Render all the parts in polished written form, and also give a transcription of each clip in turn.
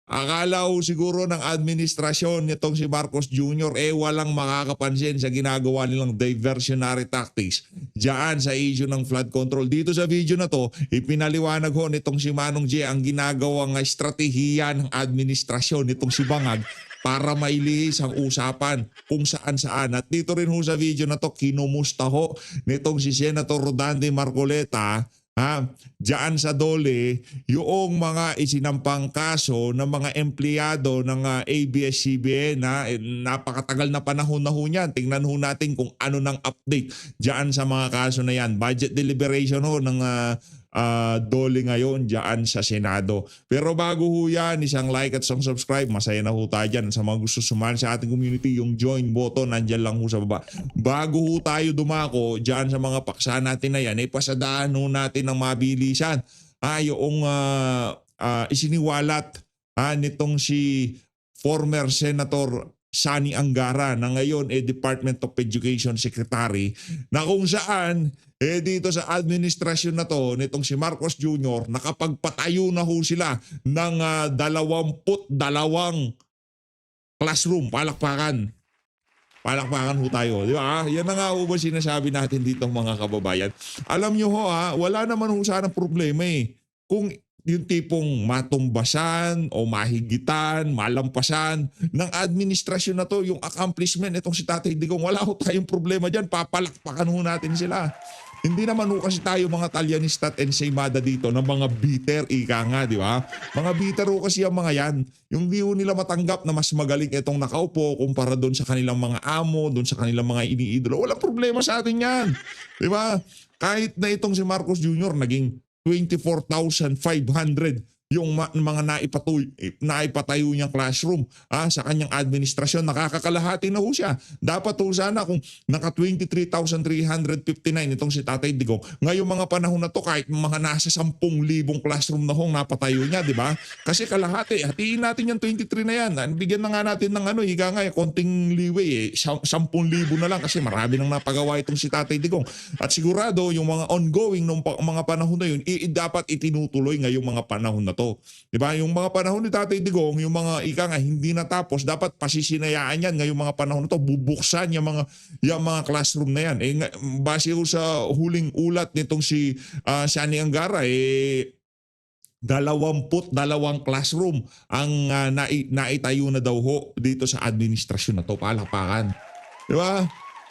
Akala ho siguro ng administrasyon nitong si Marcos Jr. Walang makakapansin sa ginagawa nilang diversionary tactics diyan sa issue ng flood control. Dito sa video na to, ipinaliwanag ho nitong si Manong J ang ginagawang estratehiya ng administrasyon nitong si Bangag para mailihis ang usapan kung saan-saan. At dito rin ho sa video na to, kinumusta ho nitong si Senator Rodante Marcoleta diyan sa DOLE yung mga isinampang kaso ng mga empleyado ng ABS-CBN na napakatagal na panahon na ho niyan. Tingnan ho natin kung ano ng update diyan sa mga kaso na yan. Budget deliberation ho ng DOLE ngayon diyan sa Senado. Pero bago ho yan, isang like at isang subscribe. Masaya na ho tayo dyan. Sa mga gusto sumali sa ating community, yung join button nandyan lang ho sa baba. Bago ho tayo dumako diyan sa mga paksa natin na yan, pasadaan ho natin ng mabilisan yung isiniwalat nitong si former Senator Sani Angara na ngayon Department of Education Secretary, na kung saan dito sa administrasyon na to nitong si Marcos Jr. nakapagpatayo na ho sila ng 22 classroom. Palakpakan. Palakpakan ho tayo. Di ba? Yan na nga ho ba sinasabi natin dito mga kababayan. Alam nyo ho wala naman ho sana problema kung yung tipong matumbasan o mahigitan, malampasan ng administrasyon na to, yung accomplishment itong si Tatay Digong, wala ho tayong problema dyan. Papalakpakan ho natin sila. Hindi naman ho kasi tayo mga Talyanista at ensaymada dito ng mga bitter, ika nga, di ba? Mga bitter ho kasi ang mga yan. Yung di ho nila matanggap na mas magaling itong nakaupo kumpara doon sa kanilang mga amo, doon sa kanilang mga iniidolo. Walang problema sa atin yan. Di ba? Kahit na itong si Marcos Jr. naging 24,500 yung mga naipatayo niyang classroom sa kanyang administrasyon. Nakakakalahati na ho siya. Dapat ho sana kung naka 23,359 itong si Tatay Digong, ngayong mga panahon na to kahit mga nasa 10,000 classroom na hong napatayo niya, di ba? Kasi kalahati, hatiin natin yung 23 na yan. Bigyan na nga natin ng konting leeway 10,000 na lang kasi marami nang napagawa itong si Tatay Digong. At sigurado yung mga ongoing ng mga panahon na yun, dapat itinutuloy ngayong mga panahon na to. Diba? Yung mga panahon ni Tatay Digong, yung mga hindi natapos, dapat pasisinayaan yan ngayong mga panahon na to. Bubuksan yung mga classroom na yan. Base ko sa huling ulat nitong si Sani Angara, 22 classroom ang naitayo na daw ho dito sa administrasyon na to. Palakpakan. Diba?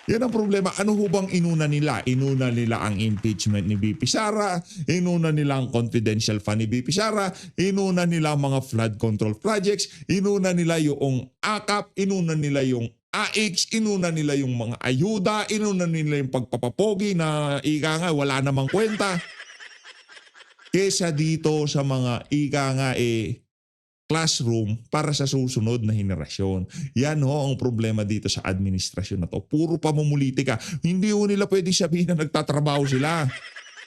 Yan ang problema. Ano ho bang inuna nila? Inuna nila ang impeachment ni VP Sara, inuna nila ang confidential fund ni VP Sara, inuna nila ang mga flood control projects, inuna nila yung AKAP, inuna nila yung AX, inuna nila yung mga ayuda, inuna nila yung pagpapapogi na wala namang kwenta. Kesa dito sa mga classroom para sa susunod na henerasyon. Yan ho ang problema dito sa administrasyon na to. Puro pamumulitika. Hindi ho nila pwedeng sabihin na nagtatrabaho sila.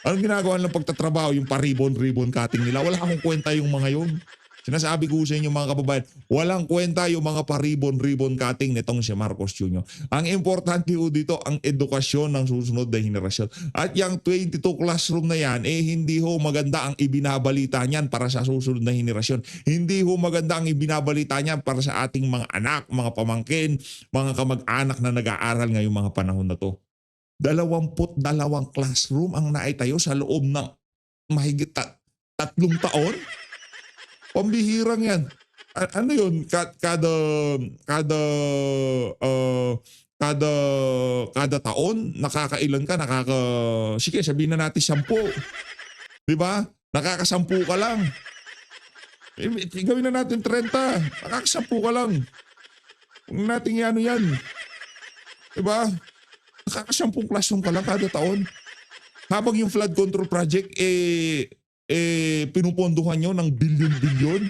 Anong ginagawa nilang pagtatrabaho? Yung pa-ribbon cutting nila. Wala akong kwenta yung mga yun. Sinasabi ko sa inyo mga kababayan, walang kwenta yung mga pa-ribbon cutting nitong si Marcos Jr. Ang importante ho dito, ang edukasyon ng susunod na henerasyon. At yung 22 classroom na yan, hindi ho maganda ang ibinabalita niyan para sa susunod na henerasyon. Hindi ho maganda ang ibinabalita niyan para sa ating mga anak, mga pamangkin, mga kamag-anak na nag-aaral ngayong mga panahon na to. 22 classroom ang naitayo sa loob ng mahigit 3 taon? Pambihirang yan. Ano yun? Kada taon, nakakailan ka? Sige, sabihin na natin 10. Di ba? Nakakasampu ka lang. Gawin na natin 30. Nakakasampu ka lang. Huwag natin yan. Di ba? Nakakasampung classroom ka lang kada taon. Habang yung flood control project, pinupondohan nyo ng bilyon-bilyon.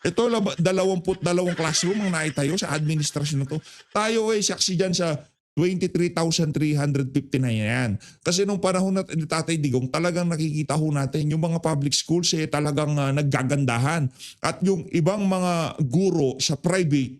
Ito, 22 classroom ang naitayo sa administrasyon na to. Tayo saksi dyan sa 23,359 yan. Kasi nung panahon na ni Tatay Digong, talagang nakikita ho natin yung mga public schools talagang naggagandahan. At yung ibang mga guro sa private,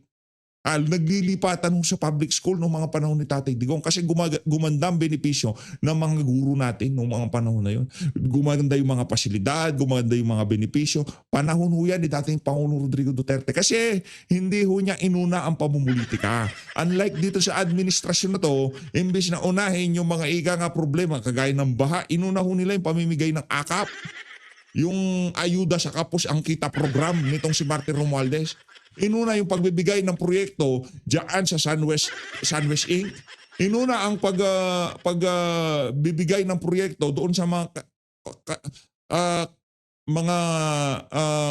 Naglilipatan ho sa public school noong mga panahon ni Tatay Digong kasi gumanda ang benepisyo ng mga guro natin noong mga panahon na yun. Gumanda yung mga pasilidad, gumanda yung mga benepisyo. Panahon ho yan ni dating Pangulong Rodrigo Duterte kasi hindi ho niya inuna ang pamumulitika. Unlike dito sa administrasyon na to, imbes na unahin yung mga ika nga problema kagaya ng baha, inuna ho nila yung pamimigay ng akap. Yung ayuda sa kapos ang kita program nitong si Martin Romualdez. Inuna yung pagbibigay ng proyekto diyan sa Sunwest Inc. Inuna ang pagbibigay ng proyekto doon sa mga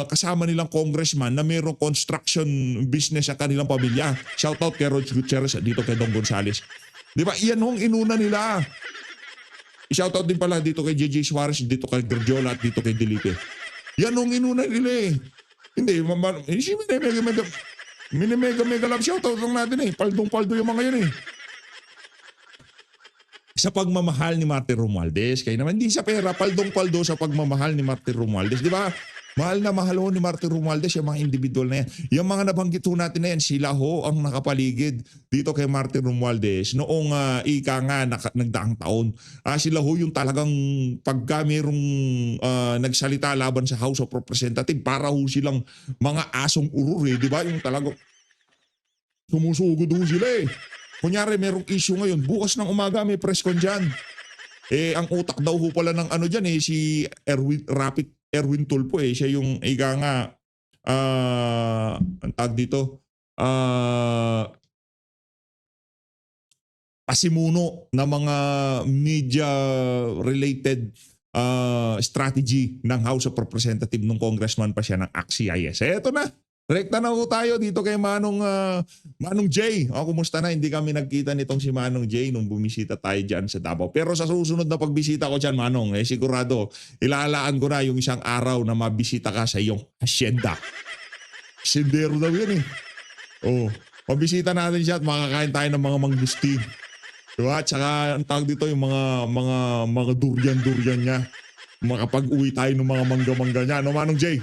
kasama nilang congressman na mayroong construction business sa kanilang pamilya. Shout out kay Rog Gutierrez dito kay Dong Gonzales. Di ba? Iyan hong inuna nila. I-shout out din pala dito kay JJ Suarez, dito kay Gardiola at dito kay Delipe. Yan hong inuna nila eh. Hindi, mega love shoutout lang natin eh. Paldong-paldo yung mga yun eh. Sa pagmamahal ni Martin Romualdez, kaya naman hindi sa pera, paldong-paldo sa pagmamahal ni Martin Romualdez. Di ba? Mahal na mahal ho ni Martin Romualdez yung mga individual na yan. Yung mga nabanggit ho natin na yan, sila ho ang nakapaligid dito kay Martin Romualdez noong nagdaang taon. Sila ho yung talagang pagka mayroong nagsalita laban sa House of Representatives, para ho silang mga asong urur eh. Di ba? Yung talagang sumusugod ho sila eh. Kunyari merong issue ngayon, bukas ng umaga may press con dyan. Ang utak daw ho pala ng dyan si Erwin Tulfo eh. Siya yung ang tag dito, pasimuno na mga media-related strategy ng House of Representatives nung congressman pa siya ng AXIS. Eto na. Rekta na ho tayo dito kay Manong J. Kumusta na? Hindi kami nagkita nitong si Manong J nung bumisita tayo dyan sa Davao. Pero sa susunod na pagbisita ko dyan, Manong, sigurado, ilalaan ko na yung isang araw na mabisita ka sa iyong hacienda. Sendero daw yan eh. Pabisita natin siya at makakain tayo ng mga mangustin. Diba? At saka ang tawag dito yung mga durian-durian niya. Makapag-uwi tayo ng mga mangga-mangga niya. No, Manong J?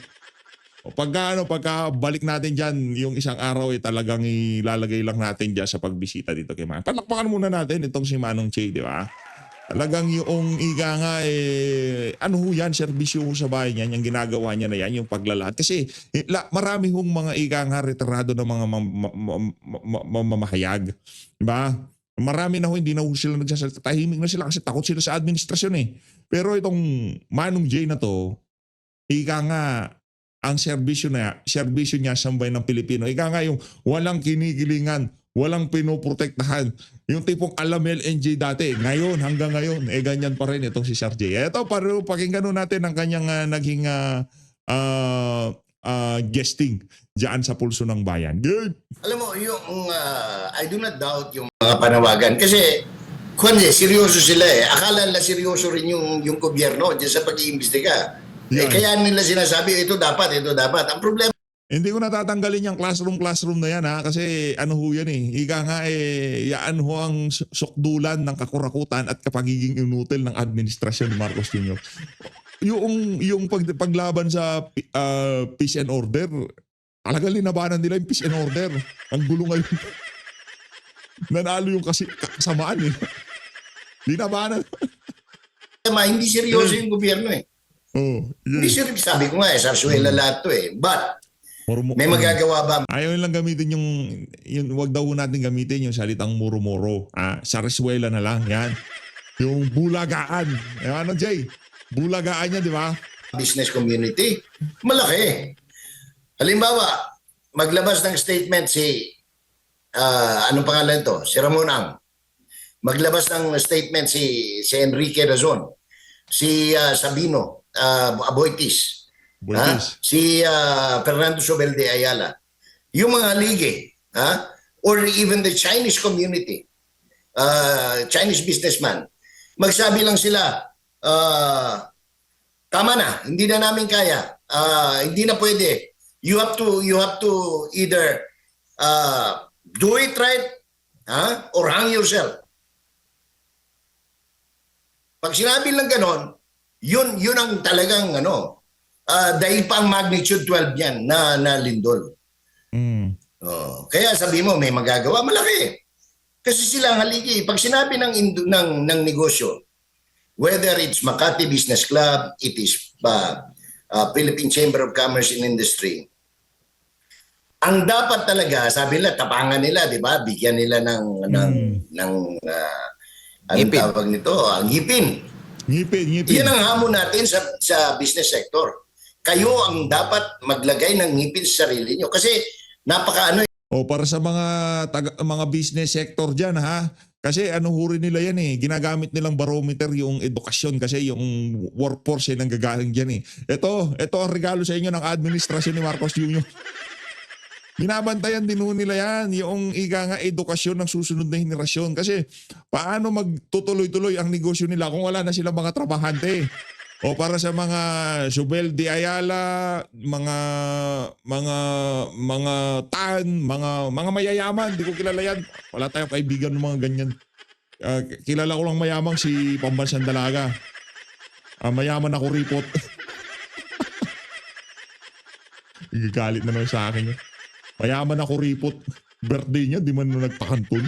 Pagka balik natin dyan, yung isang araw talagang ilalagay lang natin dyan sa pagbisita dito kay Manong. Palakpakan muna natin itong si Manong J, di ba? Talagang yung yan, serbisyo sa bahay niyan, yung ginagawa niya na yan, yung paglalahad. Kasi marami hong mga retirado ng mga mamamahayag. Di ba? Marami na hindi na sila nagsasalita. Tahimik na sila kasi takot sila sa administrasyon eh. Pero itong Manong J na to, ang serbisyo niya sa bayan ng Pilipino. Yung walang kinikilingan, walang pinoprotektahan. Yung tipong alam LNJ dati, ngayon, hanggang ngayon, ganyan pa rin itong si Sir J. Ito, pakinggan natin ang kanyang naging guesting dyan sa Pulso ng Bayan. Good. Alam mo, yung I do not doubt yung mga panawagan. Kasi, seryoso sila eh. Akala nila seryoso rin yung gobyerno dyan sa pag-iimbestiga. Kaya nila sinasabi, ito dapat. Ang problema, hindi ko natatanggalin yung classroom na yan kasi ho yan eh. Yaan ho ang sukdulan ng kakurakutan at kapagiging inutil ng administrasyon ni Marcos Jr. Yung paglaban sa peace and order, talagang linabanan nila yung peace and order. Ang gulo ngayon. Nanalo yung kasamaan eh. Linabanan. hindi seryoso yung gobyerno eh. Hindi seryoso. Sabi ko nga sarsuela lahat to eh. But, may magagawa ba? Ayaw lang gamitin yung wag daw natin gamitin yung salitang muro-muro. Sarsuela na lang, yan. Yung bulagaan. Ano Jay? Bulagaan niya, di ba? Business community, malaki. Halimbawa, maglabas ng statement si, anong pangalan to? Si Ramon Ang. Maglabas ng statement si Enrique Razon. Si Sabino Aboitis. Si Fernando Sobel de Ayala. Yung mga lige, or even the Chinese community, Chinese businessman, magsabi lang sila, tama na, hindi na namin kaya, hindi na pwede. You have to either do it right, or hang yourself. Pag sinabi lang ganon, yun ang talagang dahil pa ang magnitude 12 yan na lindol. Kaya sabi mo, may magagawa, malaki. Kasi sila ang haligi. Pag sinabi ng negosyo, whether it's Makati Business Club, it is Philippine Chamber of Commerce and Industry, ang dapat talaga, sabi nila, tapangan nila, di ba? Bigyan nila anong Ngipin. tawag nito? Ngipin. Ngipin. Yan ang hamon natin sa business sector. Kayo ang dapat maglagay ng ngipin sa sarili nyo. Kasi napaka O para sa mga business sector diyan ha. Kasi ano huri nila yan ginagamit nilang barometer yung edukasyon kasi yung workforce ay nanggagaling diyan Ito ang regalo sa inyo ng administrasyon ni Marcos Jr. Binabantayan din nila yan, yung ika nga edukasyon ng susunod na henerasyon. Kasi paano magtutuloy-tuloy ang negosyo nila kung wala na silang mga trabahante? O para sa mga Subel de Ayala, mga mga mayayaman, di ko kilala yan. Wala tayong kaibigan ng mga ganyan. Kilala ko lang mayamang si Pambansang Dalaga. Mayaman ako ripot. Igagalit na naman sa akin yun. Mayaman ako ripot. Birthday niya, di man na nagpakanton.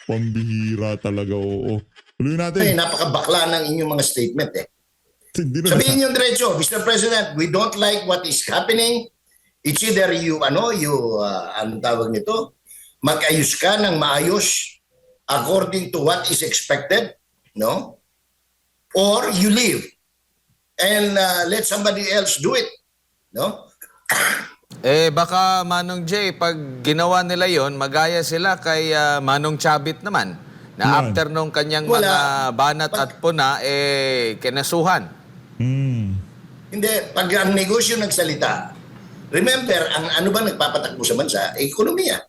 Pambihira talaga, oo. Tuloy natin. napakabakla ng inyong mga statement Hindi na Sabihin nyo diretso, Mr. President, we don't like what is happening. It's either anong tawag nito, mag-ayos ka ng maayos according to what is expected, no? Or you leave and let somebody else do it, no? Baka Manong Jay, pag ginawa nila yon, magaya sila kay Manong Chabit naman. Na Yan. after nung kanyang Wala. mga banat at puna, kinasuhan. Hindi, pag ang negosyo nagsalita, remember, ang ano ba nagpapatakbo sa bansa? Ekonomiya.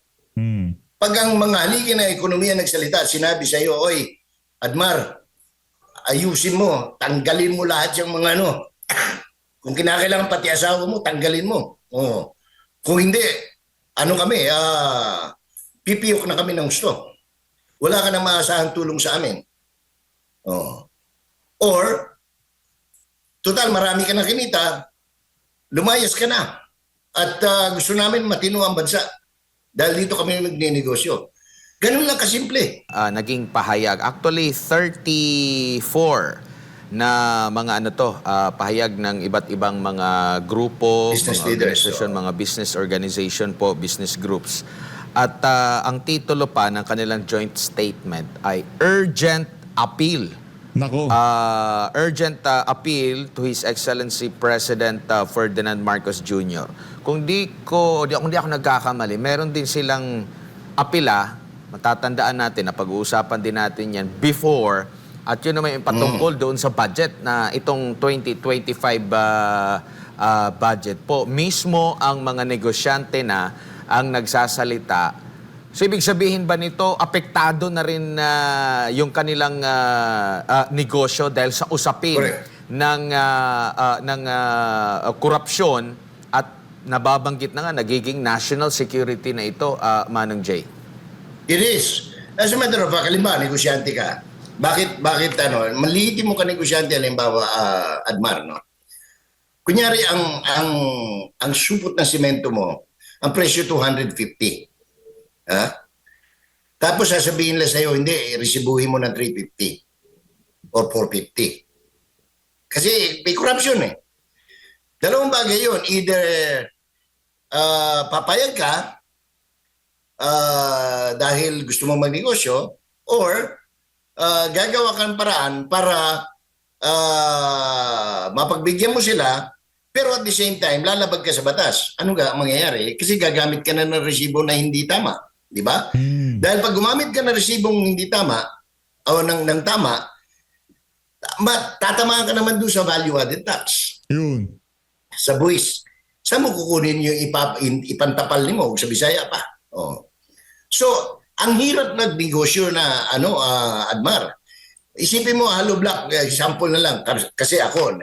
Pag ang mga haligi ng ekonomiya nagsalita, sinabi sa iyo, oy, Admar, ayusin mo, tanggalin mo lahat yung mga kung kinakailangan pati asawa mo, tanggalin mo. Kung hindi, pipiyok na kami ng gusto. Wala ka na maasahang tulong sa amin. Or, total, marami ka na kinita, lumayas ka na. At gusto namin matino ang bansa. Dahil dito kami nagninegosyo. Ganun lang kasimple. Naging pahayag. Actually, 34 na mga pahayag ng iba't ibang mga grupo, Business mga leaders, organisasyon, mga business organization po, business groups. At ang titulo pa ng kanilang joint statement ay Urgent Appeal. Nako. Urgent appeal to His Excellency President Ferdinand Marcos Jr. Kung di ako nagkakamali, meron din silang apila, matatandaan natin na pag-uusapan din natin yan before, at yun naman yung patungkol doon sa budget na itong 2025 budget po. Mismo ang mga negosyante na ang nagsasalita. So ibig sabihin ba nito, apektado na rin yung kanilang negosyo dahil sa usapin Correct. ng korupsyon at nababanggit na nga, nagiging national security na ito, Manong Jay? It is. As a matter of fact, halimbawa, negosyante ka. Bakit maliitin mo ka negosyante, halimbawa, Admar, no? Kunyari, ang supot ng simento mo, ang presyo 250. Tapos sasabihin nila sa'yo, hindi, resibuhin mo ng 350 or 450. Kasi may corruption Dalawang bagay yun. Either papayag ka dahil gusto mong magnegosyo or gagawa ka ng paraan para mapagbigyan mo sila pero at the same time, lalabag ka sa batas. Ano mangyayari? Kasi gagamit ka na ng resibo na hindi tama. Di ba? Dahil pag gumamit ka ng resibong hindi tama o ng tama, tatamaan ka naman doon sa value-added tax. Yun. Sa buwis. Saan mo kukunin yung ipantapal ni mo sa Bisaya pa? So, ang hirap nagnegosyo na Admar. Isipin mo, hollow block, example na lang. Kasi ako,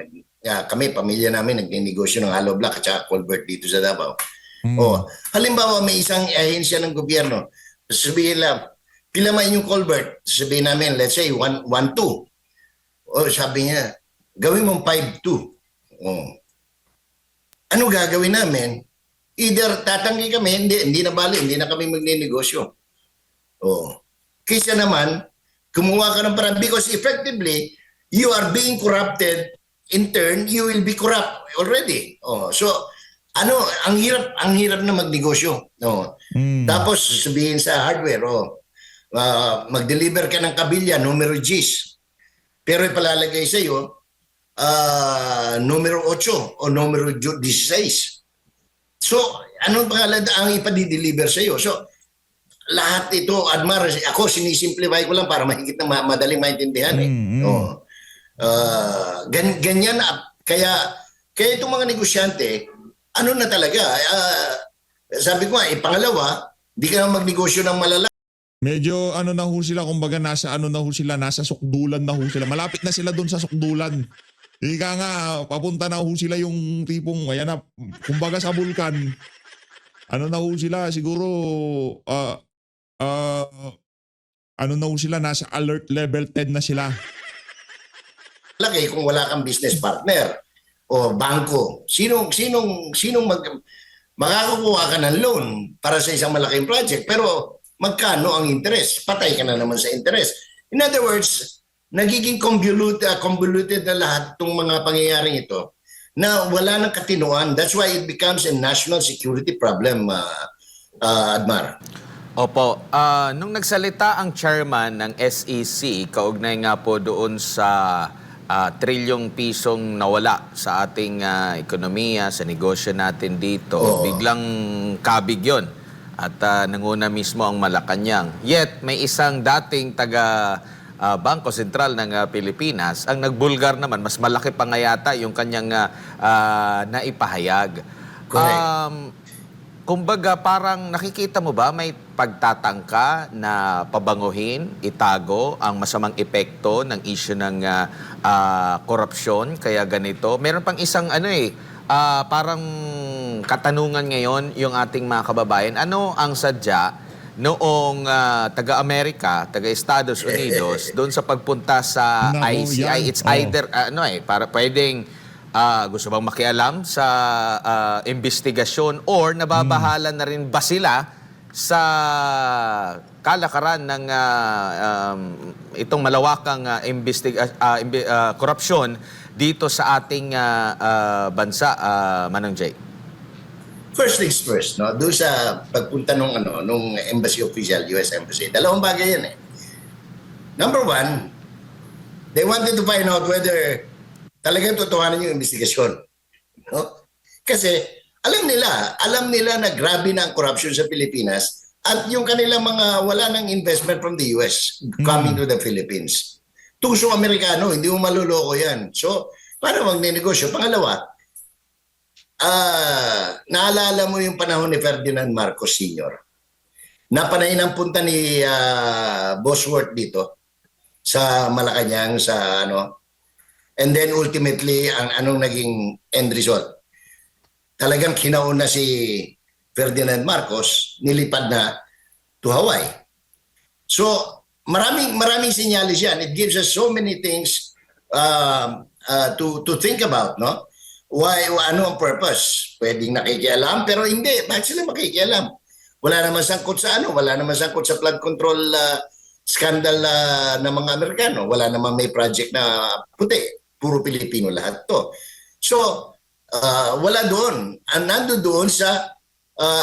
kami, pamilya namin, nagninegosyo ng hollow block at saka culvert dito sa Davao. Halimbawa, may isang ahensya ng gobyerno. Sabihin lang, pila man yung culvert? Sabihin namin, let's say, 1.2. Sabi niya, gawin mong 5.2. Ano gagawin namin? Either tatanggi kami, hindi na bali, hindi na kami magnenegosyo. Oh. Kaysa naman, kumuha ka ng parang, because effectively, you are being corrupted, in turn, you will be corrupt already. Oh. So, ang hirap na magnegosyo. Oh. Tapos, sabihin sa hardware, mag-deliver ka ng kabilya, numero Gs. Pero ipalalagay sa iyo, numero 8 o numero 16. So, anong pangalan ang ipadideliver sa iyo? So, lahat ito, Admar, ako sinisimplify ko lang para mahigit na madaling maintindihan. Ganyan, kaya itong mga negosyante, ano na talaga, sabi ko nga, pangalawa, di ka na magnegosyo ng malala. Medyo na ho sila, kumbaga nasa nasa sukdulan na ho sila. Malapit na sila doon sa sukdulan. Ika nga, papunta na ho sila yung tipong, ayan na, kumbaga sa bulkan. Na ho sila, siguro, na ho sila, nasa alert level 10 na sila. Laki kung wala kang business partner o bangko. Sinong makakakuha ka ng loan para sa isang malaking project, pero magkano ang interest? Patay ka na naman sa interest. In other words, nagiging convoluted na lahat itong mga pangyayaring ito na wala ng katinuan. That's why it becomes a national security problem, Admar. Opo. Nung nagsalita ang chairman ng SEC, kaugnay nga po doon sa trilyong pisong nawala sa ating ekonomiya, sa negosyo natin dito, biglang kabig yun. At nanguna mismo ang Malacanang. Yet, may isang dating taga Bangko Sentral ng Pilipinas, ang nagbulgar naman, mas malaki pa nga yata yung kanyang naipahayag. Kumbaga, parang nakikita mo ba may pagtatangka na pabanguhin, itago ang masamang epekto ng issue ng korupsyon, kaya ganito. Meron pang isang parang katanungan ngayon yung ating mga kababayan. Ano ang sadya noong taga-Amerika, taga-Estados Unidos, doon sa pagpunta sa ICI? It's either, para pwedeng gusto bang makialam sa investigasyon or nababahala na rin ba sila sa kalakaran ng itong malawakang korupsyon dito sa ating bansa, Manong Jay? First things first, no? Doon sa pagpunta nung embassy official, US Embassy, dalawang bagay yan eh. Number one, they wanted to find out whether talagang totohanan yung investigasyon. No? Kasi alam nila na grabe na ang corruption sa Pilipinas at yung kanilang mga wala ng investment from the US coming to the Philippines. Tusong Amerikano, hindi mo maluloko yan. So, paano magnenegosyo? Pangalawa, naalala mo yung panahon ni Ferdinand Marcos Sr. Napanay ng punta ni Bosworth dito sa Malacanang, sa and then ultimately, anong naging end result? Talagang kinauna si Ferdinand Marcos, nilipad na to Hawaii. So, maraming sinyalis yan. It gives us so many things to think about, no? Why, ano ang purpose? Pwedeng nakikialam, pero hindi. Bakit sila makikialam? Wala naman sangkot sa wala naman sangkot sa flood control scandal ng mga Amerikano. Wala naman may project na puti. Puro Pilipino lahat to. So, wala doon. Nando doon sa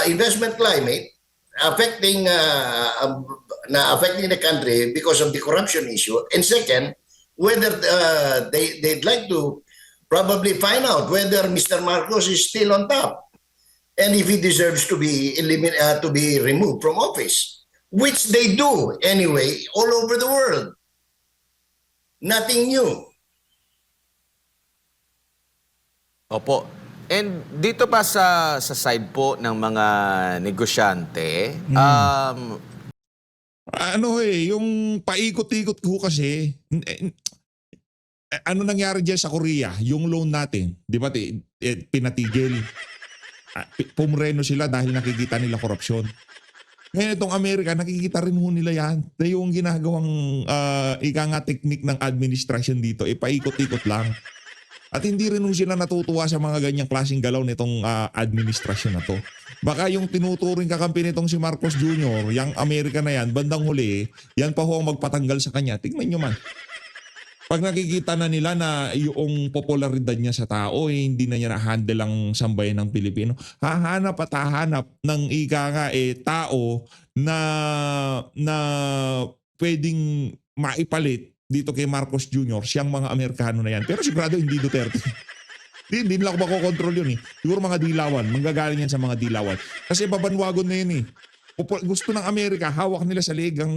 investment climate affecting the country because of the corruption issue. And second, whether they'd like to probably find out whether Mr. Marcos is still on top and if he deserves to be removed from office, which they do anyway all over the world. Nothing new. Opo. And dito pa sa side po ng mga negosyante, yung paikot-ikot ko kasi, ano nangyari dyan sa Korea? Yung loan natin, di ba pinatigil. Pumreno sila dahil nakikita nila korupsyon. Ngayon itong Amerika, nakikita rin ho nila yan. Yung ginagawang ika nga technique ng administration dito, paikot-ikot lang. At hindi rin ho sila natutuwa sa mga ganyang klaseng galaw nitong administrasyon na to. Baka yung tinuturing kakampi nitong si Marcos Jr., yung Amerika na yan, bandang huli, yan pa ho ang magpatanggal sa kanya. Tingnan nyo man. Pag nakikita na nila na yung popularidad niya sa tao, hindi na niya na-handle ang sambayan ng Pilipino, hahanap at hahanap ng ika nga tao na pwedeng maipalit dito kay Marcos Jr., siyang mga Amerikano na yan. Pero sigurado hindi Duterte. Hindi nila ako makokontrol yun eh. Siguro mga dilawan. Manggagaling yan sa mga dilawan. Kasi babanwagon na yun eh. Gusto ng Amerika, hawak nila sa liig ang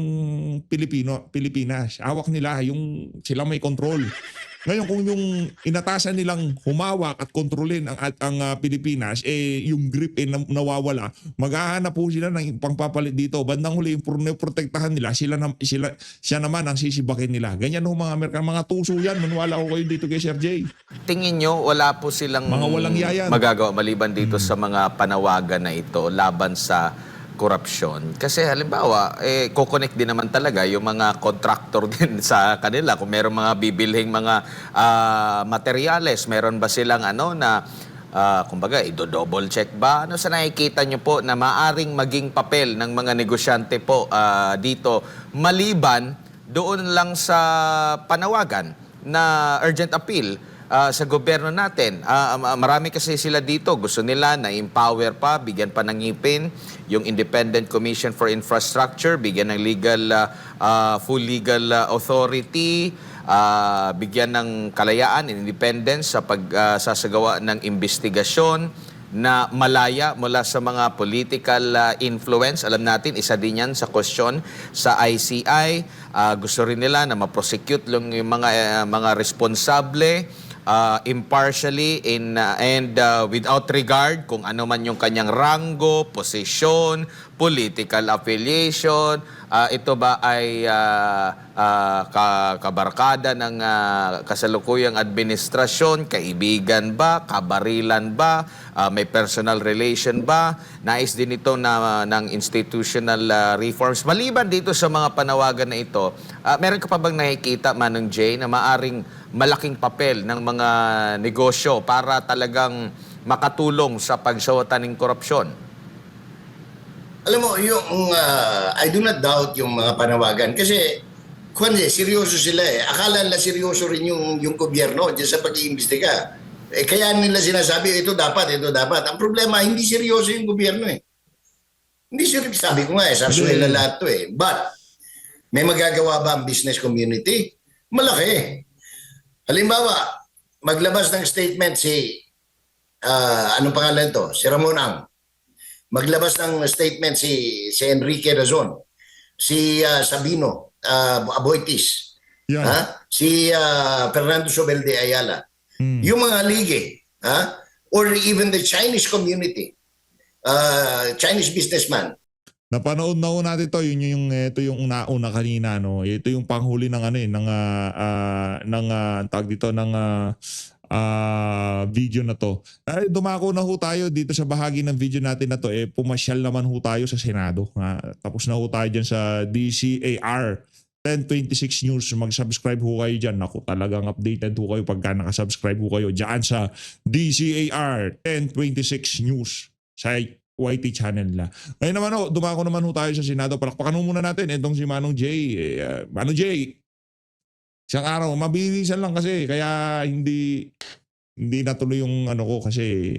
Pilipinas. Hawak nila yung sila may control. Ngayon kung yung inatasan nilang humawak at kontrolin ang Pilipinas, yung grip nawawala, maghahanap po sila ng pangpapalit dito. Bandang huli, protektahan nila, siya naman ang sisibakin nila. Ganyan ho mga Amerikano, mga tuso yan. Manwala ko kayo dito kay Sir Jay. Tingin nyo, wala po silang Mga walang yayan. magagawa maliban dito sa mga panawagan na ito laban sa korupsyon. Kasi halimbawa, kukonek din naman talaga yung mga contractor din sa kanila. Kung meron mga bibilhing mga materyales, meron ba silang kumbaga, double check ba? Ano sa nakikita nyo po na maaring maging papel ng mga negosyante po dito maliban doon lang sa panawagan na urgent appeal sa gobyerno natin? Marami kasi sila dito. Gusto nila na empower pa, bigyan pa ng ngipin yung Independent Commission for Infrastructure, bigyan ng full legal authority, bigyan ng kalayaan and independence sa pagsasagawa ng investigasyon na malaya mula sa mga political influence. Alam natin, isa din yan sa question sa ICI. Gusto rin nila na ma-prosecute lang yung mga responsable impartially and without regard kung ano man yung kanyang ranggo, posisyon, political affiliation. Ito ba ay kabarkada ng kasalukuyang administrasyon, kaibigan ba, kabarilan ba, may personal relation ba? Nais din ito ng institutional reforms. Maliban dito sa mga panawagan na ito, meron ka pa bang nakikita, Manong Jay, na maaring malaking papel ng mga negosyo para talagang makatulong sa pagsawatan ng korupsyon? Alam mo, I do not doubt yung mga panawagan kasi seryoso sila eh. Akala nila seryoso rin yung gobyerno dyan sa pag-iimbestiga. Kaya nila sinasabi, ito dapat, ito dapat. Ang problema, hindi seryoso yung gobyerno eh. Hindi seryoso. Sabi ko nga eh, sarsuela lahat to eh. But, may magagawa ba ang business community? Malaki. Halimbawa, maglabas ng statement anong pangalan to? Si Ramon Ang. Maglabas ng statement si Enrique Razon, si Sabino Aboitis, si Fernando Sobel de Ayala, yung mga lige, or even the Chinese community, Chinese businessman. Napanood na ho natin to, ito yung una kanina, no. Ito yung panghuli ng tawag dito ng video na to. Dumako na ho tayo dito sa bahagi ng video natin na to, pumasyal naman ho tayo sa Senado. Tapos na ho tayo dyan sa DCAR 1026 News. Mag-subscribe ho kayo dyan. Naku, talagang updated ho kayo pagka nakasubscribe ho kayo dyan sa DCAR 1026 News sa YT channel nila. Ngayon naman dumako naman ho tayo sa Senado. Palakpakan ho muna natin itong si Manong Jay. Manong Jay, isang araw, mabilisan lang kasi kaya hindi natuloy yung ko kasi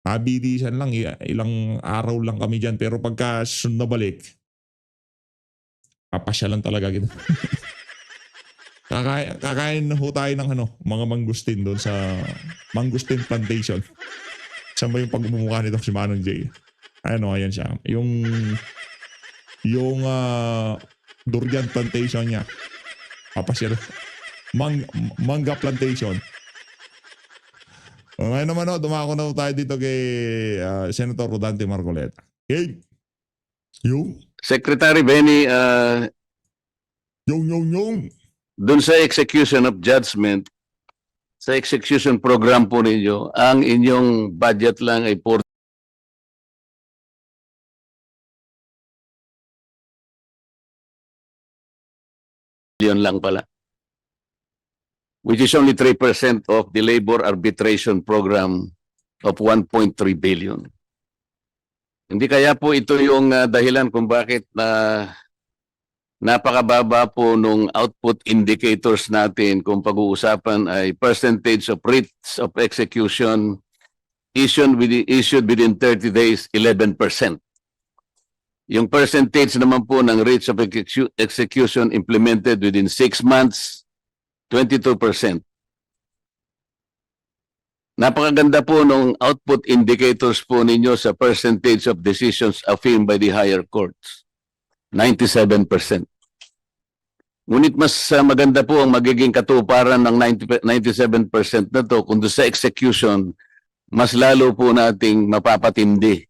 mabilisan lang, ilang araw lang kami dyan. Pero pagka sunod na balik, papasyalan talaga gitu. Kakain ho tayo ng mga mangustin doon sa Mangustin Plantation. Saan ba yung pagmumukha nito si Manong Jay? Ayan siya. Yung durian plantation niya. Papasyalan. Manga plantation. Ngayon naman dumako na tayo dito kay Senator Rodante Marcoleta. Hey! Yung? Secretary Benny, Yung. dun sa execution of judgment, sa execution program po ninyo, ang inyong budget lang ay 40 billion lang pala. which is only 3% of the labor arbitration program of 1.3 billion. Hindi kaya po ito yung dahilan kung bakit napakababa po nung output indicators natin kung pag-uusapan ay percentage of rates of execution issued within 30 days, 11%. Yung percentage naman po ng rates of execution implemented within 6 months, 22%. Napakaganda po ng output indicators po ninyo sa percentage of decisions affirmed by the higher courts. 97%. Ngunit mas maganda po ang magiging katuparan ng 97% na to kung doon sa execution, mas lalo po nating mapapatindi.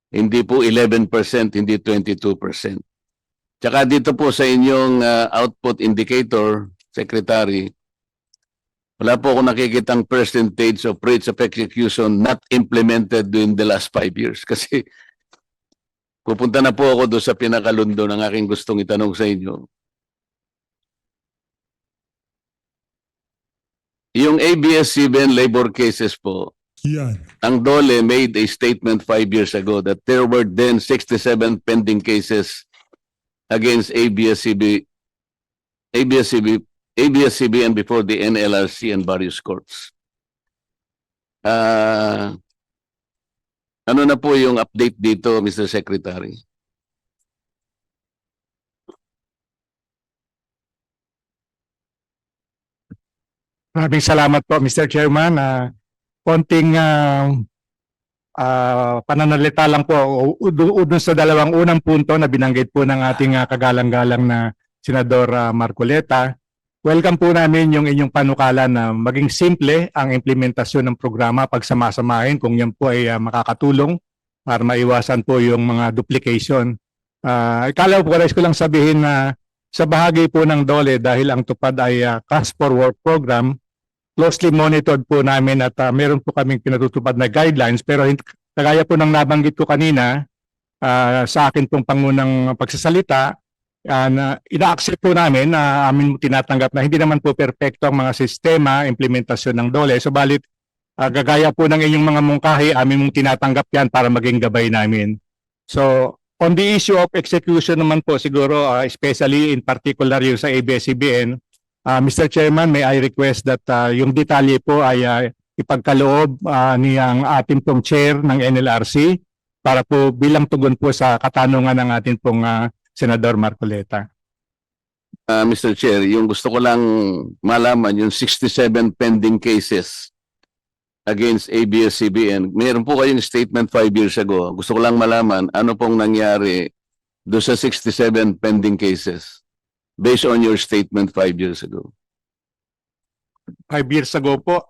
Hindi po 11%, hindi 22%. Tsaka dito po sa inyong output indicator, Secretary, wala po ako nakikitang percentage of rates of execution not implemented during the last 5 years. Kasi pupunta na po ako doon sa pinakalundo ng aking gustong itanong sa inyo. Yung ABS-CBN labor cases po, Yan. ang DOLE made a statement 5 years ago that there were then 67 pending cases against ABS-CBN before the NLRC and various courts. Ano na po yung update dito, Mr. Secretary? Maraming salamat po, Mr. Chairman. Konting pananalita lang po doon sa dalawang unang punto na binanggit po ng ating kagalang-galang na Senador Marcoleta. Welcome po namin yung inyong panukala na maging simple ang implementasyon ng programa pagsamasamahin kung yan po ay makakatulong para maiwasan po yung mga duplication. Ikala po ko lang sabihin na sa bahagi po ng DOLE dahil ang tupad ay Cash for Work program, closely monitored po namin at meron po kaming pinatutupad na guidelines pero kagaya po ng nabanggit ko kanina sa akin pong pangunang pagsasalita na ina-accept po namin na amin tinatanggap na hindi naman po perpekto ang mga sistema, implementasyon ng DOLE. Subalit gagaya po ng inyong mga mungkahi, amin mong tinatanggap yan para maging gabay namin. So on the issue of execution naman po siguro, especially in particular yung sa ABS-CBN, Mr. Chairman, may I request that yung detalye po ay ipagkaloob niyang ating pong chair ng NLRC para po bilang tugon po sa katanungan ng ating pong Senador Marcoleta. Mr. Chair, yung gusto ko lang malaman, yung 67 pending cases against ABS-CBN, mayroon po kayong statement 5 years ago. Gusto ko lang malaman ano pong nangyari doon sa 67 pending cases based on your statement 5 years ago. 5 years ago po,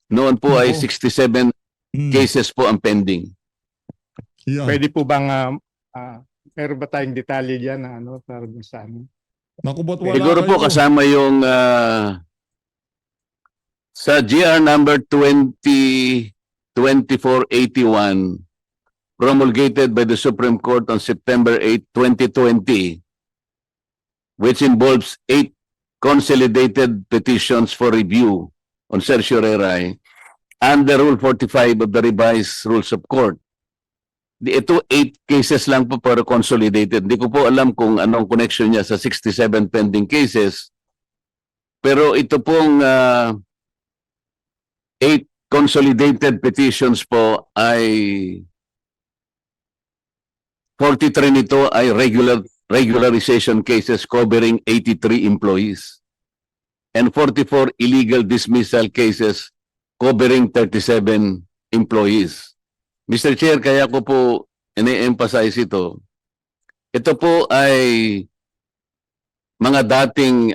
Noon po ay Oo. 67 cases po ang pending. Yan. pwede po bang meron ba tayong detalye dyan na ano para dun sa ano? Naku, ba't wala Siguro po kayo? kasama yung sa GR number 2024-81 promulgated by the Supreme Court on September 8, 2020, which involves 8 consolidated petitions for review on certiorari under Rule 45 of the revised Rules of Court. Ito 8 cases lang po pero consolidated. Hindi ko po alam kung anong connection niya sa 67 pending cases. Pero ito pong 8 consolidated petitions po ay 43 nito ay regularization cases covering 83 employees and 44 illegal dismissal cases covering 37 employees. Mr. Chair, kaya ko po ini-emphasize ito. Ito po ay mga dating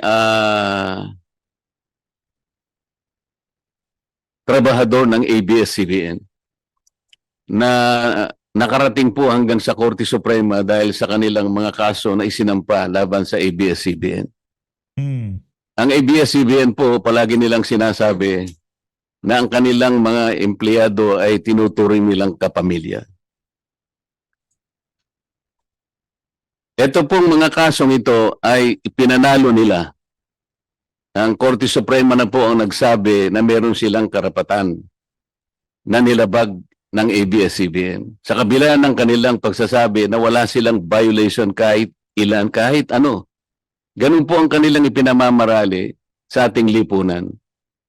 trabahador ng ABS-CBN na nakarating po hanggang sa Korte Suprema dahil sa kanilang mga kaso na isinampa laban sa ABS-CBN. Ang ABS-CBN po, palagi nilang sinasabi na ang kanilang mga empleyado ay tinuturing nilang kapamilya. Ito pong mga kasong ito ay ipinanalo nila ang Korte Suprema na po ang nagsabi na meron silang karapatan na nilabag ng ABS-CBN. Sa kabila ng kanilang pagsasabi na wala silang violation kahit ilan, kahit ano. Ganun po ang kanilang ipinamamarali sa ating lipunan.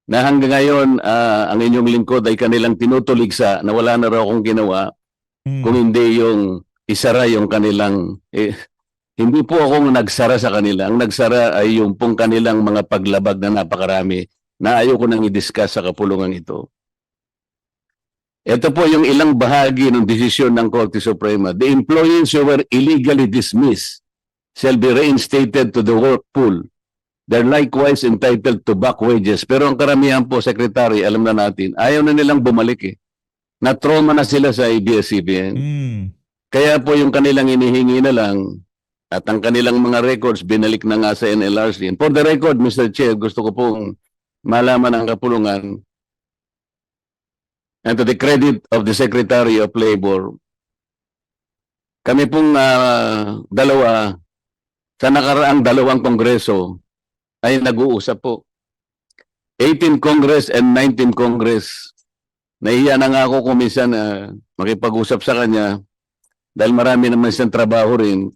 Na hanggang ngayon, ang inyong lingkod ay kanilang tinutuligsa na wala na raw akong ginawa kung hindi yung isara yung kanilang... hindi po akong nagsara sa kanila. Ang nagsara ay yung pong kanilang mga paglabag na napakarami na ayoko nang i-discuss sa kapulungan ito. Ito po yung ilang bahagi ng desisyon ng Korte Suprema. The employees who were illegally dismissed shall be reinstated to the work pool. They're likewise entitled to back wages. Pero ang karamihan po, Secretary, alam na natin, ayaw na nilang bumalik eh. Na-trauma na sila sa ABS-CBN. Kaya po yung kanilang inihingi na lang at ang kanilang mga records binalik na nga sa NLRC. And for the record, Mr. Chair, gusto ko pong malaman ang kapulungan and to the credit of the Secretary of Labor, kami pong dalawa sa nakaraang dalawang kongreso ay nag-uusap po. 18 Congress and 19 Congress. Nahiya na nga ako kung minsan makipag-usap sa kanya dahil marami naman siyang trabaho rin.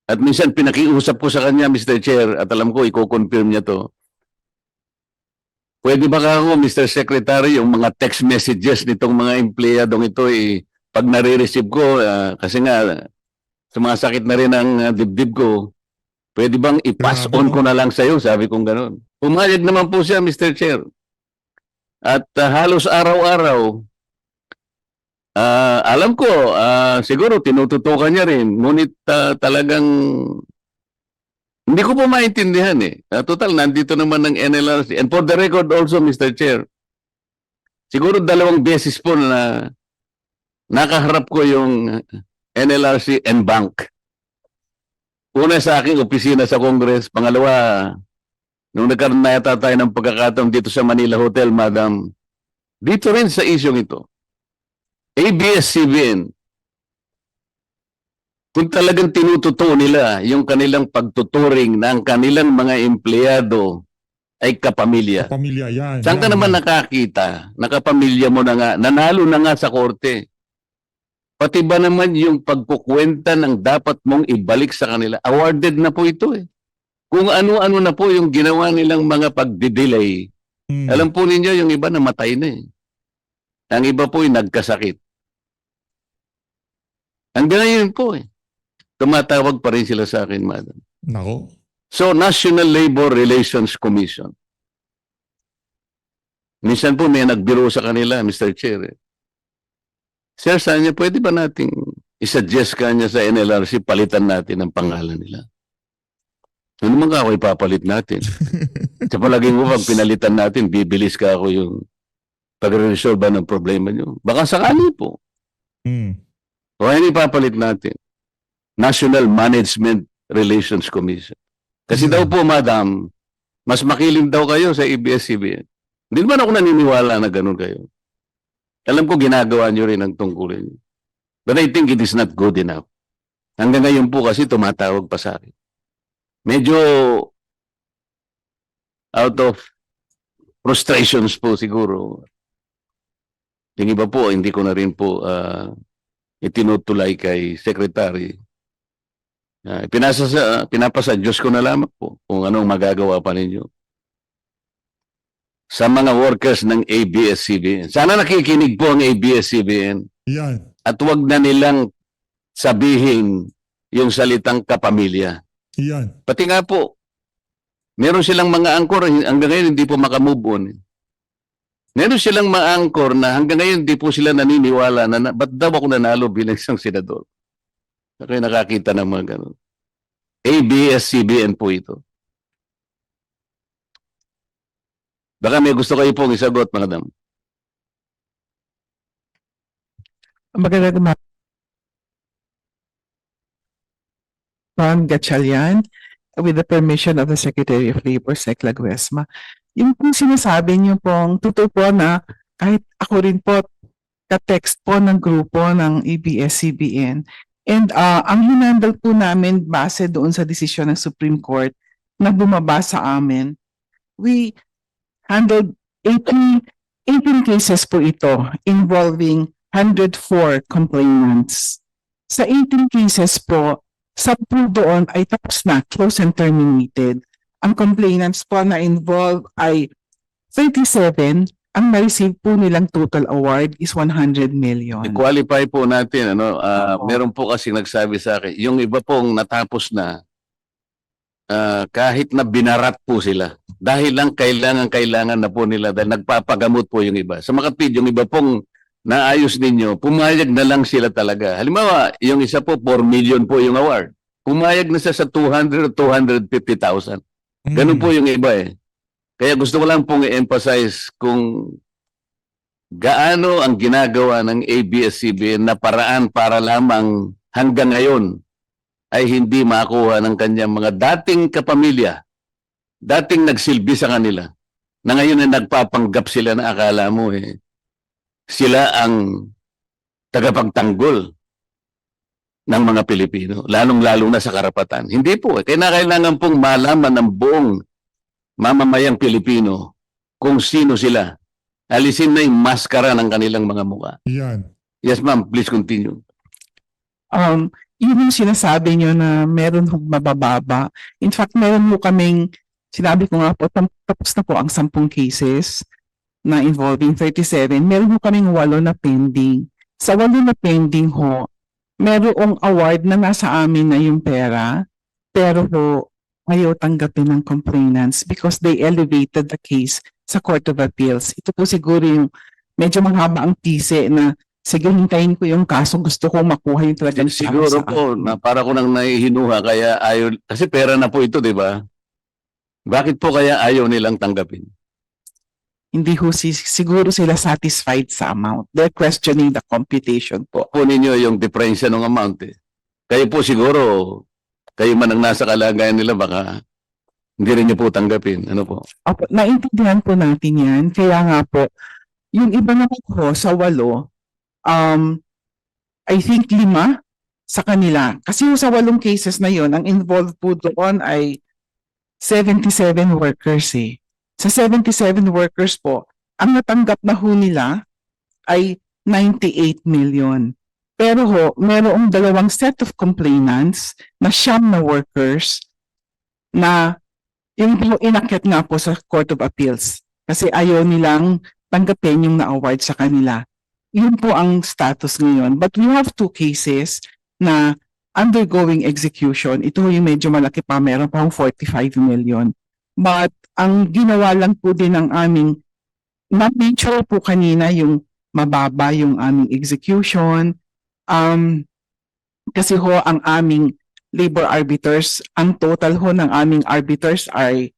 At minsan pinakiusap ko sa kanya, Mr. Chair, at alam ko, i-confirm niya to. Pwede ba ako, Mr. Secretary, yung mga text messages nitong mga empleyadong ito, pag nare-receive ko, kasi nga, sumasakit na rin ang dibdib ko, pwede bang i-pass on ko na lang sa'yo? Sabi kong gano'n. Pumayag naman po siya, Mr. Chair. At halos araw-araw, alam ko, siguro tinututukan niya rin, ngunit talagang hindi ko po maintindihan eh. Total, nandito naman ng NLRC. And for the record also, Mr. Chair, siguro 2 beses po na nakaharap ko yung NLRC and bank. Una sa aking opisina sa Congress, pangalawa, nung nagkaroon na yata tayo ng pagkakataon dito sa Manila Hotel, Madam, dito rin sa isyong ito. ABS-CBN, kung talagang tinututo nila yung kanilang pagtuturing ng kanilang mga empleyado ay kapamilya. Kapamilya, yan. Saan ka naman nakakita? Nakapamilya mo na nga, nanalo na nga sa korte. Pati ba naman yung pagkukwenta ng dapat mong ibalik sa kanila? Awarded na po ito eh. Kung ano-ano na po yung ginawa nilang mga pagdidelay. Alam po ninyo, yung iba namatay na eh. Ang iba po ay nagkasakit. Hanggang ngayon po eh. Tumatawag pa rin sila sa akin, Madam. Nako. So, National Labor Relations Commission. Minsan po may nagbiro sa kanila, Mr. Chair. Sir, saan niya, pwede ba nating isuggest ka niya sa NLRC, palitan natin ang pangalan nila? Ano naman ka ako ipapalit natin? Sa palagay mo, pag pinalitan natin, bibilis ka ako yung pag-resolve ng problema niyo. Baka sakali po. O ano ipapalit natin? National Management Relations Commission. Kasi daw po, Madam, mas makiling daw kayo sa ABS-CBN. Hindi naman ako naniniwala na ganun kayo. Alam ko ginagawa nyo rin ang tungkulin. But I think it is not good enough. Hanggang ngayon po kasi tumatawag pa sa akin. Medyo out of frustrations po siguro. Yung iba po, hindi ko na rin po itinutulay kay Secretary. Pinapasa Diyos ko na lamang po kung anong magagawa pa ninyo. Sa mga workers ng ABS-CBN. Sana nakikinig po ang ABS-CBN. Yan. At wag na nilang sabihin yung salitang kapamilya. Yan. Pati nga po, meron silang mga angkor, hanggang ngayon hindi po makamove on. Meron silang mga angkor na hanggang ngayon hindi po sila naniniwala na ba't daw ako nanalo bilang isang senador. Kaya nakakita ng mga ganun. ABS-CBN po ito. Baka may gusto kayo pong isagot, Madam. Magandang umaga. Juan Gatchalian, with the permission of the Secretary of Labor, Sec. Laguesma. Yung kung sinasabi niyo pong totoo po na kahit ako rin po ka-text po ng grupo ng ABS-CBN. And ang hinandle po namin base doon sa desisyon ng Supreme Court na bumaba sa amin we handled 18 cases po ito involving 104 complainants. Sa 18 cases po, 10 doon ay tapos na, close and terminated. Ang complainants po na involved ay 37. Ang na-receive po nilang total award is 100 million. I-qualify po natin, Opo. meron po kasi nagsabi sa akin, yung iba pong natapos na, kahit na binarat po sila, dahil lang kailangan na po nila, dahil nagpapagamot po yung iba. Sa Makapid, yung iba pong naayos ninyo, pumayag na lang sila talaga. Halimbawa, yung isa po, 4 million po yung award. Pumayag na siya sa 200 o 250,000. Ganun po yung iba eh. Kaya gusto ko lang pong i-emphasize kung gaano ang ginagawa ng ABS-CBN na paraan para lamang hanggang ngayon ay hindi makuha ng kanyang mga dating kapamilya, dating nagsilbi sa kanila, na ngayon ay nagpapanggap sila na akala mo sila ang tagapagtanggol ng mga Pilipino, lalong-lalo na sa karapatan. Hindi po. Kailangan pong malaman ng buong mamamayang Pilipino kung sino sila. Alisin na yung maskara ng kanilang mga mukha. Yan. Yes, ma'am. Please continue. Yun yung sinasabi nyo na meron hong mabababa. In fact, meron mo kaming, sinabi ko nga po, tapos na po ang 10 cases na involving 37. Meron mo kaming 8 na pending. Sa 8 na pending ho, merong award na nasa amin na yung pera, pero ho, ayaw tanggapin ng complainants because they elevated the case sa Court of Appeals. Ito po siguro yung medyo mahaba ang pise na sige, hintayin ko yung kaso, gusto ko makuha yung talagang Siguro sa po, akin. na para ko nang nahihinuha, kaya ayaw, kasi pera na po ito, di ba? Bakit po kaya ayaw nilang tanggapin? Hindi ho siguro sila satisfied sa amount. They're questioning the computation po. Po ninyo yung diferensya ng amount eh. Kayo po siguro, kayo man ang nasa kalagayan nila, baka hindi rin niyo po tanggapin. Ano po? Opo, naintindihan po natin yan. Kaya nga po, yung iba naman po sa 8, I think 5 sa kanila. Kasi yung sa 8 cases na yon, ang involved po doon ay 77 workers eh. Sa 77 workers po, ang natanggap na ho nila ay 98 million. Pero ho, merong 2 set of complainants na 9 na workers na yung inakyat nga po sa Court of Appeals kasi ayaw nilang tanggapin yung na-award sa kanila. Yun po ang status ngayon. But we have 2 cases na undergoing execution. Ito yung medyo malaki pa, meron pang 45 million. But ang ginawa lang po din ng aming, na-mention po kanina yung mababa yung aming execution. Kasi ho ang aming labor arbiters, ang total ho ng aming arbiters ay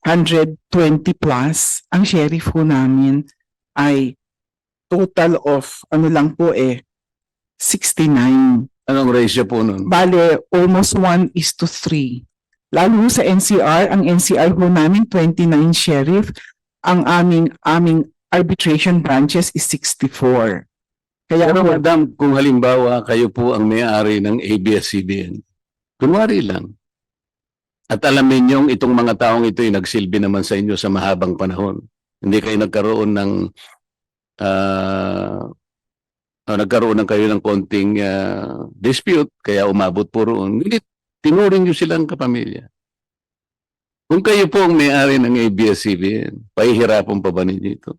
120 plus. Ang sheriff ho namin ay total of ano lang po 69. Anong ratio po nun? Bale, almost 1:3. Lalo sa NCR, ang NCR ho namin 29 sheriff, ang aming arbitration branches is 64. Kaya Pero ho, madam, kung halimbawa kayo po ang may-ari ng ABS-CBN, kunwari lang, at alamin niyong itong mga taong ito ay nagsilbi naman sa inyo sa mahabang panahon. Hindi kayo nagkaroon ng kayo ng konting dispute, kaya umabot po roon. Hindi, tinuring niyo silang kapamilya. Kung kayo po ang may-ari ng ABS-CBN, pahihirapan pa ba ninyo ito?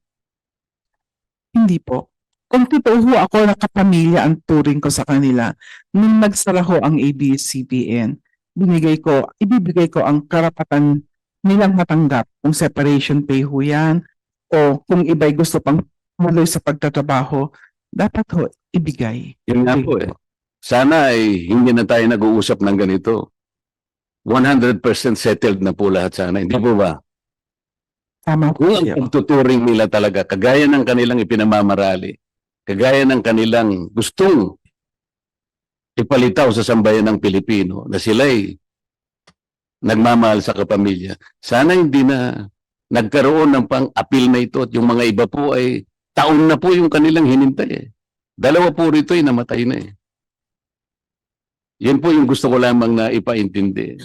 hindi po. Kung totoo ho ako na kapamilya ang turing ko sa kanila, nung nagsara ho ang ABS-CBN, ibibigay ko ang karapatan nilang matanggap kung separation pay ho yan o kung iba'y gusto pang muloy sa pagtatrabaho, dapat ho ibigay. Yun nga po eh. Sana ay hindi na tayo nag-uusap ng ganito. 100% settled na po lahat sana. Hindi po ba? Tama po Kung ang siya. pagtuturing nila talaga, kagaya ng kanilang ipinamamarali, kagaya ng kanilang gustong ipalitaw sa sambayan ng Pilipino na sila'y nagmamahal sa kapamilya, sana hindi na nagkaroon ng pang-appeal na ito at yung mga iba po ay taon na po yung kanilang hinintay eh. 2 po rito ay namatay na eh. Yan po yung gusto ko lamang na ipaintindi.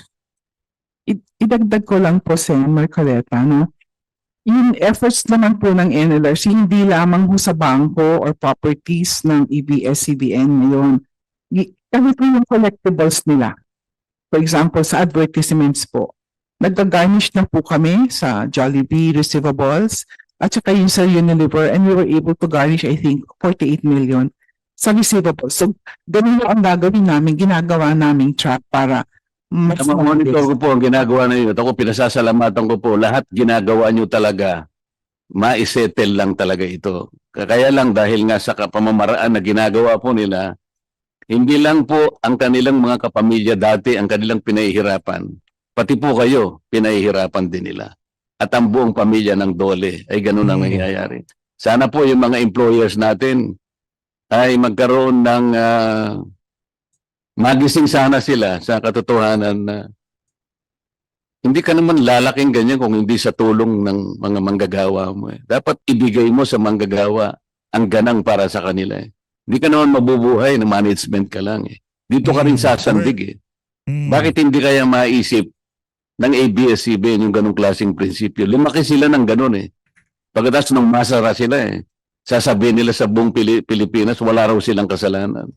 idagdag ko lang po Sen. Marcoleta, no? Yung efforts naman po ng NLRC, hindi lamang ho sa bangko or properties ng ABS-CBN ngayon. Kami po yung collectibles nila. For example, sa advertisements po. Nag-garnish na po kami sa Jollibee receivables at saka yung sa Unilever, and we were able to garnish, I think, 48 million sa receivables. So, ganun ang gagawin namin, ginagawa naming track para mas Monitor ko po ang ginagawa ninyo. At ako pinasasalamatan ko po. Lahat ginagawa nyo talaga. Maisettle lang talaga ito. Kaya lang dahil nga sa pamamaraan na ginagawa po nila, hindi lang po ang kanilang mga kapamilya dati ang kanilang pinahihirapan. Pati po kayo, pinahihirapan din nila. At ang buong pamilya ng Dole ay ganun ang nangyayari. Sana po yung mga employers natin ay magkaroon ng magising sana sila sa katotohanan na hindi ka naman lalaking ganyan kung hindi sa tulong ng mga manggagawa mo. Dapat ibigay mo sa manggagawa ang ganang para sa kanila. Hindi ka naman mabubuhay na management ka lang. Dito ka rin sasandig. Bakit hindi kaya maisip ng ABS-CBN yung ganong klaseng prinsipyo? Lumaki sila ng ganon Pagkatapos nung masara sila sasabihin nila sa buong Pilipinas wala raw silang kasalanan.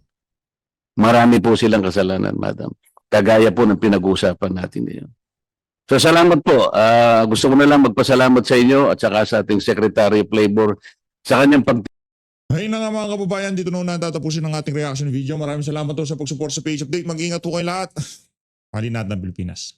Marami po silang kasalanan, madam. Kagaya po ng pinag-uusapan natin ngayon. So salamat po. Gusto ko na lang magpasalamat sa inyo at saka sa ating Secretary of Labor sa kanyang Ayun na nga mga kababayan, dito na natatapusin ang ating reaction video. Maraming salamat po sa pag-support sa Page Update. Mag-ingat po kayo lahat. Halina't ng Pilipinas.